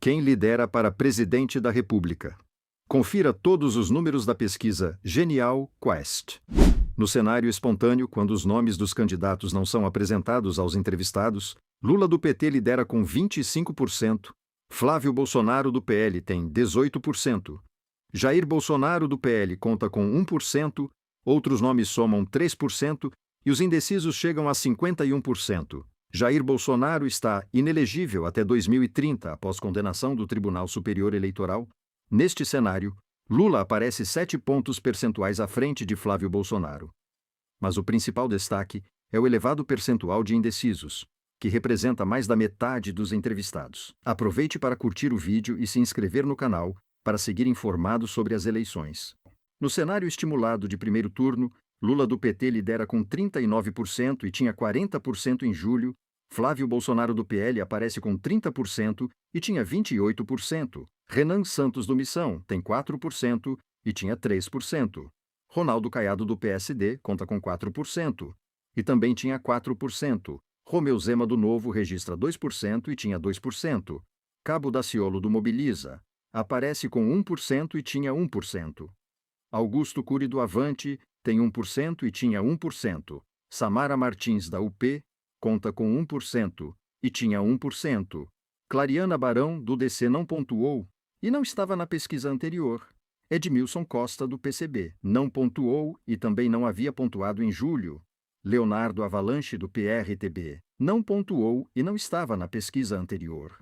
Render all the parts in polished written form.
Quem lidera para presidente da República? Confira todos os números da pesquisa Genial Quest. No cenário espontâneo, quando os nomes dos candidatos não são apresentados aos entrevistados, Lula do PT lidera com 25%, Flávio Bolsonaro do PL tem 18%, Jair Bolsonaro do PL conta com 1%, outros nomes somam 3% e os indecisos chegam a 51%. Jair Bolsonaro está inelegível até 2030 após condenação do Tribunal Superior Eleitoral. Neste cenário, Lula aparece 7 pontos percentuais à frente de Flávio Bolsonaro. Mas o principal destaque é o elevado percentual de indecisos, que representa mais da metade dos entrevistados. Aproveite para curtir o vídeo e se inscrever no canal para seguir informado sobre as eleições. No cenário estimulado de primeiro turno, Lula do PT lidera com 39% e tinha 40% em julho, Flávio Bolsonaro do PL aparece com 30% e tinha 28%, Renan Santos do Missão tem 4% e tinha 3%, Ronaldo Caiado do PSD conta com 4% e também tinha 4%, Romeu Zema do Novo registra 2% e tinha 2%, Cabo Daciolo do Mobiliza aparece com 1% e tinha 1%, Augusto Cury do Avante tem 1% e tinha 1%, Samara Martins da UP conta com 1% e tinha 1%, Clariana Barão do DC não pontuou e não estava na pesquisa anterior. Edmilson Costa do PCB não pontuou e também não havia pontuado em julho. Leonardo Avalanche do PRTB não pontuou e não estava na pesquisa anterior.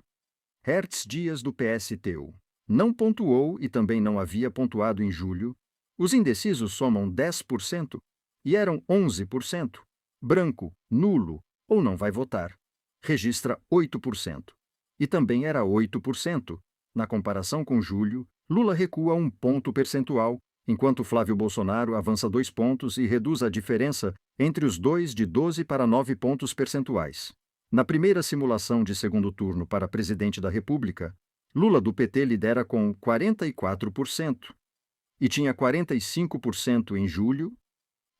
Hertz Dias do PSTU não pontuou e também não havia pontuado em julho. Os indecisos somam 10% e eram 11%. Branco, nulo ou não vai votar registra 8%. E também era 8%. Na comparação com julho, Lula recua 1 ponto percentual, enquanto Flávio Bolsonaro avança 2 pontos e reduz a diferença entre os dois de 12 para 9 pontos percentuais. Na primeira simulação de segundo turno para presidente da República, Lula do PT lidera com 44% e tinha 45% em julho.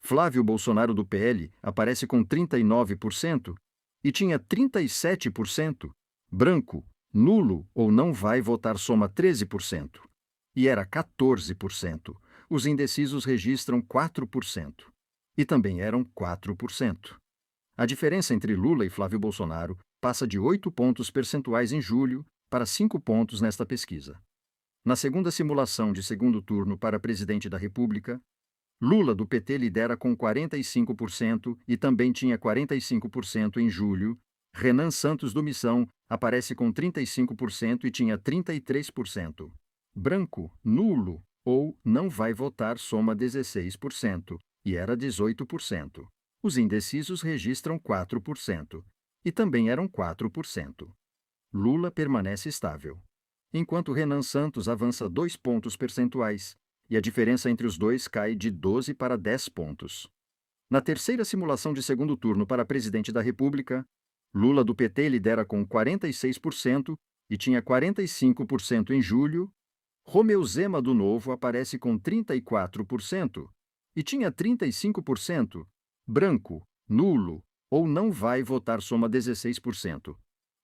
Flávio Bolsonaro do PL aparece com 39% e tinha 37%. Branco, nulo ou não vai votar soma 13% e era 14%. Os indecisos registram 4% e também eram 4%. A diferença entre Lula e Flávio Bolsonaro passa de 8 pontos percentuais em julho para 5 pontos nesta pesquisa. Na segunda simulação de segundo turno para presidente da República, Lula do PT lidera com 45% e também tinha 45% em julho. Renan Santos do Missão aparece com 35% e tinha 33%. Branco, nulo ou não vai votar soma 16% e era 18%. Os indecisos registram 4% e também eram 4%. Lula permanece estável, enquanto Renan Santos avança 2 pontos percentuais e a diferença entre os dois cai de 12 para 10 pontos. Na terceira simulação de segundo turno para presidente da República, Lula do PT lidera com 46% e tinha 45% em julho. Romeu Zema do Novo aparece com 34% e tinha 35%. Branco, nulo ou não vai votar soma 16%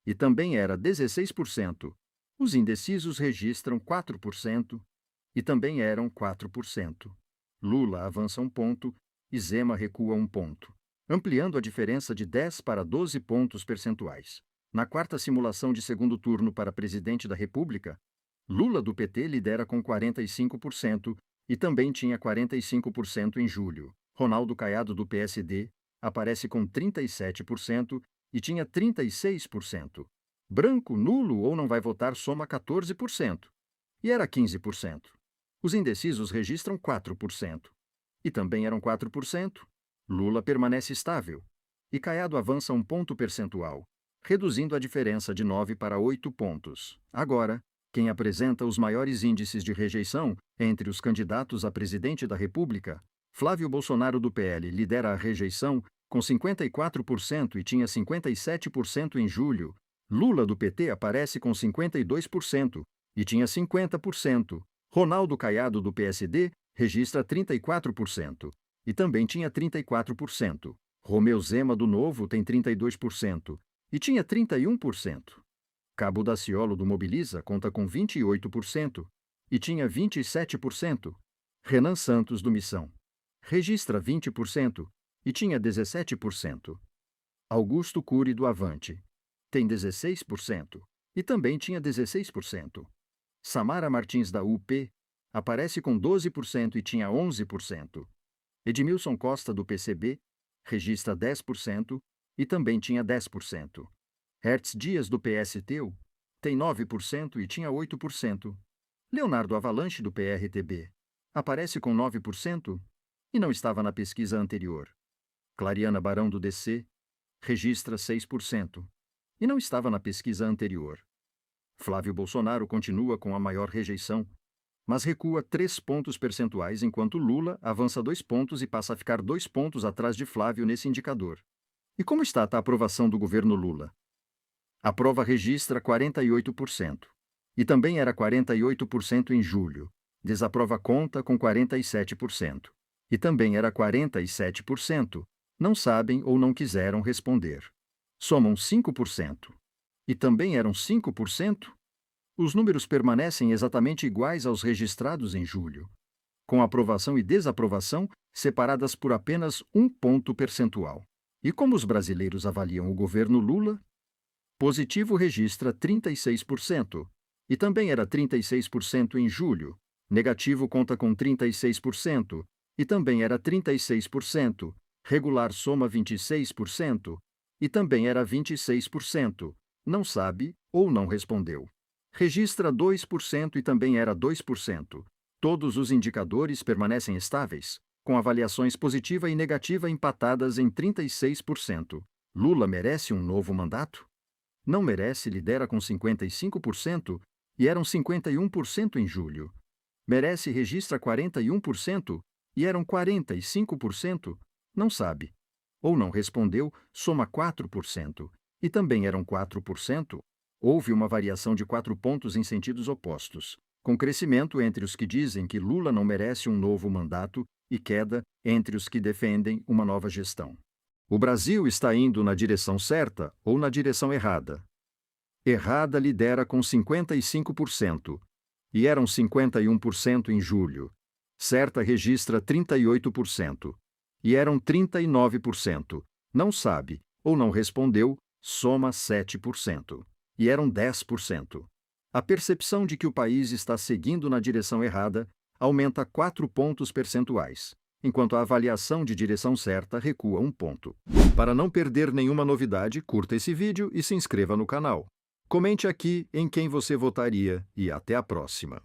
e também era 16%. Os indecisos registram 4% e também eram 4%. Lula avança 1 ponto e Zema recua 1 ponto, ampliando a diferença de 10 para 12 pontos percentuais. Na quarta simulação de segundo turno para presidente da República, Lula do PT lidera com 45% e também tinha 45% em julho. Ronaldo Caiado do PSD aparece com 37% e tinha 36%. Branco, nulo ou não vai votar soma 14% e era 15%. Os indecisos registram 4% e também eram 4%. Lula permanece estável e Caiado avança 1 ponto percentual, reduzindo a diferença de 9 para 8 pontos. Agora, quem apresenta os maiores índices de rejeição entre os candidatos a presidente da República, Flávio Bolsonaro do PL lidera a rejeição com 54% e tinha 57% em julho. Lula do PT aparece com 52% e tinha 50%. Ronaldo Caiado do PSD registra 34% e também tinha 34%. Romeu Zema do Novo tem 32% e tinha 31%. Cabo Daciolo do Mobiliza conta com 28% e tinha 27%. Renan Santos do Missão registra 20% e tinha 17%. Augusto Cury do Avante tem 16% e também tinha 16%. Samara Martins da UP aparece com 12% e tinha 11%. Edmilson Costa do PCB registra 10% e também tinha 10%. Hertz Dias do PSTU tem 9% e tinha 8%. Leonardo Avalanche do PRTB aparece com 9% e não estava na pesquisa anterior. Clariana Barão do DC registra 6% e não estava na pesquisa anterior. Flávio Bolsonaro continua com a maior rejeição, mas recua 3 pontos percentuais, enquanto Lula avança 2 pontos e passa a ficar 2 pontos atrás de Flávio nesse indicador. E como está a aprovação do governo Lula? A prova registra 48%, e também era 48% em julho. Desaprova conta com 47%, e também era 47%. Não sabem ou não quiseram responder. Somam 5%, e também eram 5%. Os números permanecem exatamente iguais aos registrados em julho, com aprovação e desaprovação separadas por apenas 1 ponto percentual. E como os brasileiros avaliam o governo Lula? Positivo registra 36%, e também era 36% em julho. Negativo conta com 36%, e também era 36%. Regular soma 26%, e também era 26%. Não sabe ou não respondeu. Registra 2% e também era 2%. Todos os indicadores permanecem estáveis, com avaliações positiva e negativa empatadas em 36%. Lula merece um novo mandato? Não merece, lidera com 55% e eram 51% em julho. Merece, registra 41% e eram 45%. Não sabe ou não respondeu, soma 4%, e também eram 4%. Houve uma variação de 4 pontos em sentidos opostos, com crescimento entre os que dizem que Lula não merece um novo mandato e queda entre os que defendem uma nova gestão. O Brasil está indo na direção certa ou na direção errada? Errada lidera com 55%, e eram 51% em julho. Certa registra 38%. E eram 39%. Não sabe ou não respondeu, soma 7%. E eram 10%. A percepção de que o país está seguindo na direção errada aumenta 4 pontos percentuais, enquanto a avaliação de direção certa recua 1 ponto. Para não perder nenhuma novidade, curta esse vídeo e se inscreva no canal. Comente aqui em quem você votaria e até a próxima.